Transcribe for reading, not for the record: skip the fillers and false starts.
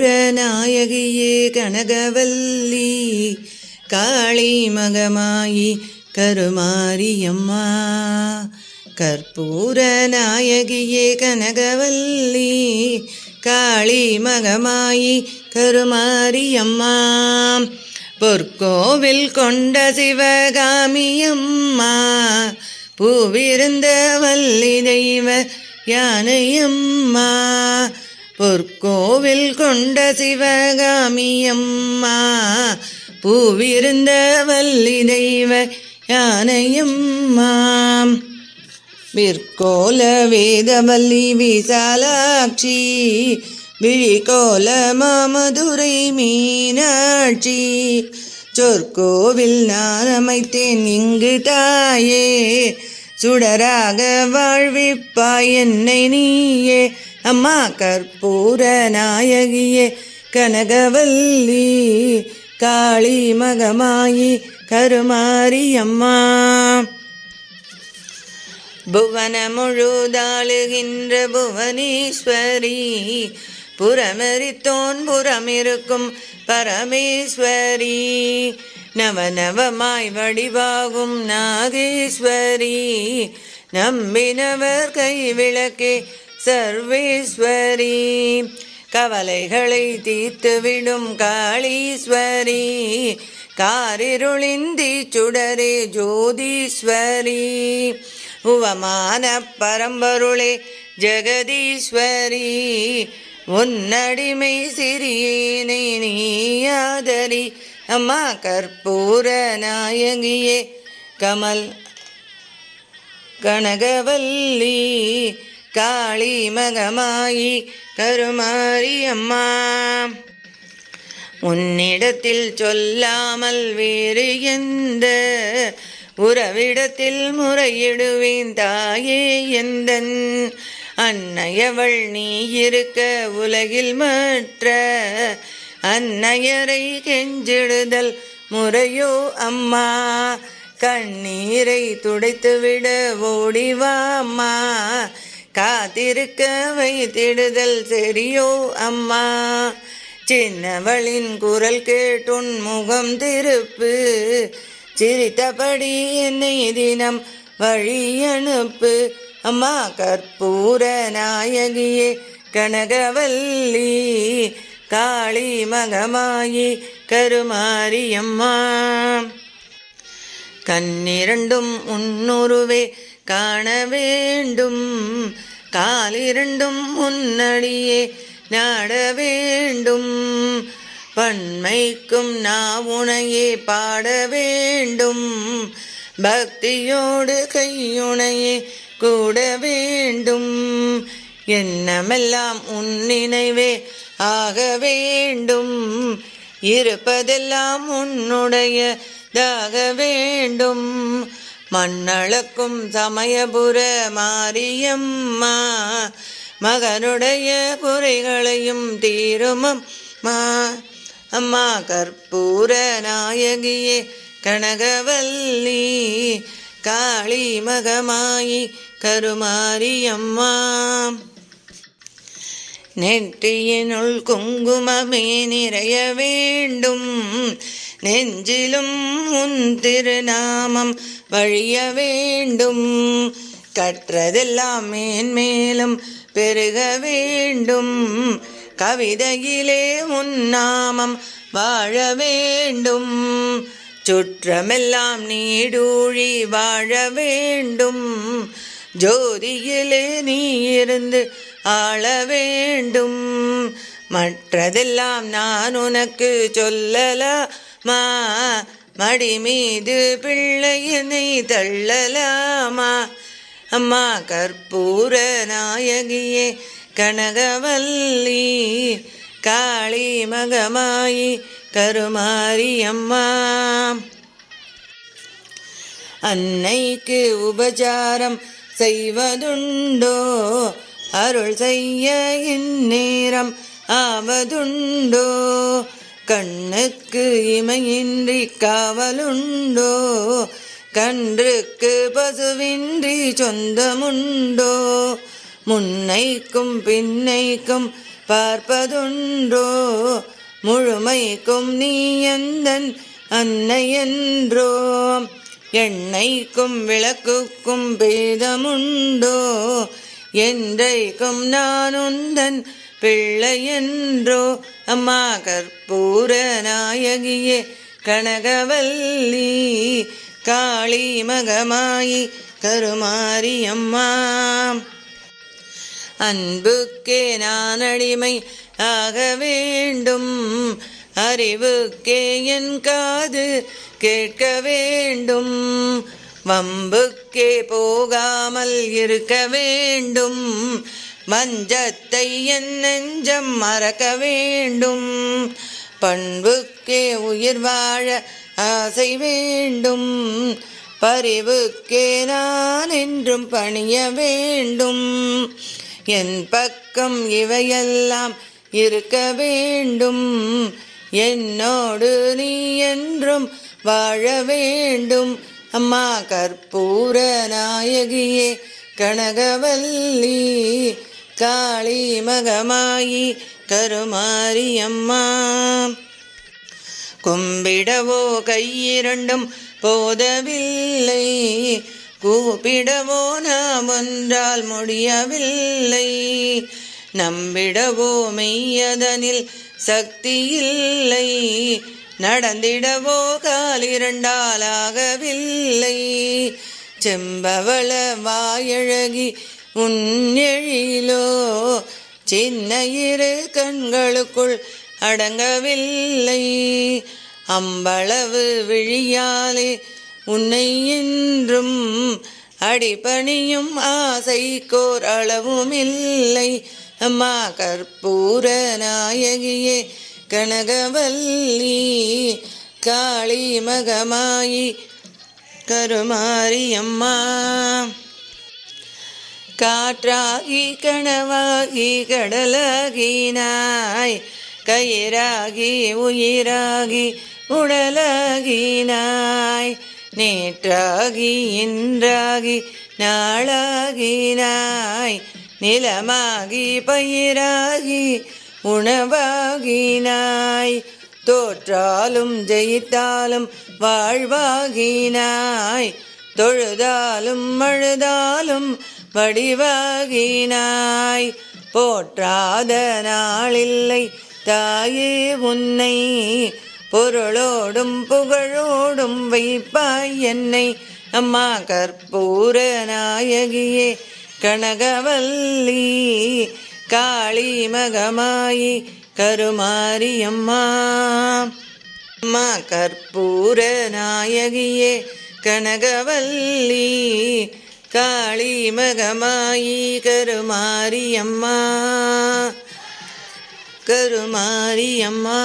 நாயகியே கனகவல்லி காளி மகமாயி கருமாரியம்மா. கற்பூர நாயகியே கனகவல்லி காளி மகமாயி கருமாரியம்மா. பொற்கோவில் கொண்ட சிவகாமியம்மா பூவிருந்த வள்ளி தெய்வ யானையம்மா. பொற்கோவில் கொண்ட சிவகாமியம்மா பூவிருந்த வள்ளி தெய்வ யானையம்மா. விற்கோல வேதவல்லி விசாலாட்சி விழிகோல மாமதுரை மீனாட்சி. சொற்கோவில் நான் அமைத்தேன் இங்கு தாயே சுடராக வாழ்விப்பாய் என்னை நீயே அம்மா. கற்பூர நாயகியே கனகவல்லி காளி மகமாயி கருமாரியம்மா. புவன முழுதாளுகின்ற புவனேஸ்வரி புறமரித்தோன் புறமிருக்கும் பரமேஸ்வரி. நவநவமாய் வடிவாகும் நாகேஸ்வரி நம்பினவர் கைவிளக்கே சர்வேஸ்வரி. கவலைகளை தீர்த்துவிடும் காளீஸ்வரி காரிருளின் தீச்சுடரே ஜோதீஸ்வரி. உவமான பரம்பொருளே ஜெகதீஸ்வரி உன்னடிமை சிறியேனை நீயாதரி அம்மா. கற்பூர நாயகியே கமல் கனகவல்லி காளி மகமாயி கருமாரியம்மா. உன்னிடத்தில் சொல்லாமல் வேறு எந்த உறவிடத்தில் முறையிடுவேன் தாயே எந்தன். அன்னையவள் நீ இருக்க உலகில் மற்ற அன்னையரை கெஞ்சிடுதல் முறையோ அம்மா. கண்ணீரை துடைத்துவிட ஓடிவாம்மா காத்திருக்க வைத்திடுதல் சரியோ அம்மா. சின்னவளின் குரல் கேட்டுன் முகம் திருப்பு சிரித்தபடி என்னை தினம் வழி அனுப்பு அம்மா. கற்பூர நாயகியே கனகவல்லி காளி மகமாயி கருமாரியம்மா. கண்ணிரண்டும் உன்னுருவே காண வேண்டும் காலிரண்டும் உன்னடியே நாட வேண்டும். பன்மைக்கும் நாவுனையே பாட வேண்டும் பக்தியோடு கையுனையே கூட வேண்டும். எண்ணமெல்லாம் உன் நினைவே ஆக வேண்டும் இருப்பதெல்லாம் உன்னுடையதாக வேண்டும். மண்ணளக்கும் சமயபுர மாரியம்மா மகனுடைய குறைகளையும் தீருமம்மா. அம்மா. கற்பூர நாயகியே கனகவல்லி காளி மகமாயி கருமாரியம்மா. நெற்றியினுள் குங்குமமே நிறைய வேண்டும் நெஞ்சிலும் உன் திருநாமம் வழிய வேண்டும். கற்றதெல்லாம் மேன்மேலும் பெருக வேண்டும் கவிதையிலே உன் நாமம் வாழ வேண்டும். சுற்றமெல்லாம் நீடூழி வாழ வேண்டும் ஜோதியிலே நீ இருந்து ஆள வேண்டும். மற்றதெல்லாம் நான் உனக்கு சொல்லலாமா மடி மீது பிள்ளையனை தள்ளலாமா. அம்மா. கற்பூர நாயகியே கனகவல்லி காளி மகமாயி கருமாரியம்மா. அன்னைக்கு உபசாரம் செய்வதுண்டோ அருள் செய்ய இந்நேரம் ஆவதுண்டோ. கண்ணுக்கு இமையின்றி காவலுண்டோ கன்றுக்கு பசுவின்றி சொந்தமுண்டோ. முன்னைக்கும் பின்னைக்கும் பார்ப்பதுன்றோ முழுமைக்கும் நீ எந்தன் அன்னையென்றோ எண்ணெய்க்கும் விளக்குக்கும் பேதமுண்டோ என்றைக்கும் நான் உந்தன் பிள்ளையென்றோ அம்மா கற்பூர நாயகியே கனகவல்லி காளி மகமாயி கருமாரி அம்மா அன்புக்கே நான் அடிமை ஆக வேண்டும் அறிவுக்கே என் காது கேட்க வேண்டும் வம்புக்கே போகாமல் இருக்க வேண்டும் வஞ்சத்தை என் நெஞ்சம் மறக்க வேண்டும் பண்புக்கே உயிர் வாழ ஆசை வேண்டும் பரிவுக்கே நான் என்றும் பணிய வேண்டும் என் பக்கம் இவையெல்லாம் இருக்க வேண்டும் என்னோடு நீ என்றும் வாழ வேண்டும் அம்மா கற்பூர நாயகியே கனகவல்லி காளி மகமாயி கருமாரி அம்மா கும்பிடவோ கையிரண்டும் போதவில்லை கூப்பிடவோ நாம் ஒன்றால் முடியவில்லை நம்பிடவோ மெய்யதனில் சக்தி இல்லை நடந்திடவோ காலிரண்டாலாகவில்லை செம்பவள வாயழகி உன் எழிலோ சின்ன இரு கண்களுக்குள் அடங்கவில்லை அம்பளவு விழியாலே உன்னை என்றும் அடிபணியும் ஆசைக்கோர் அளவும் இல்லை அம்மா கற்பூர நாயகியே கனகவல்லி காளி மகமாயி கருமாரி அம்மா காற்றாகி கனவாகி கடலாகினாய் கயிறாகி உயிராகி உடலாகினாய் நேற்றாகி இன்றாகி நாளாகினாய் நிலமாகி பயிராகி உணவாகினாய் தோற்றாலும் ஜெயித்தாலும் வாழ்வாகினாய் தொழுதாலும் அழுதாலும் வடிவாகினாய் போற்றாத நாளில்லை தாயே உன்னை பொருளோடும் புகழோடும் வைப்பாய் என்னை அம்மா கற்பூர நாயகியே கனகவல்லி காளி மகமாயி கருமாரி அம்மா அம்மா கற்பூர நாயகியே கனகவல்லி காளி மகமாயி கருமாரி அம்மா கருமாரி அம்மா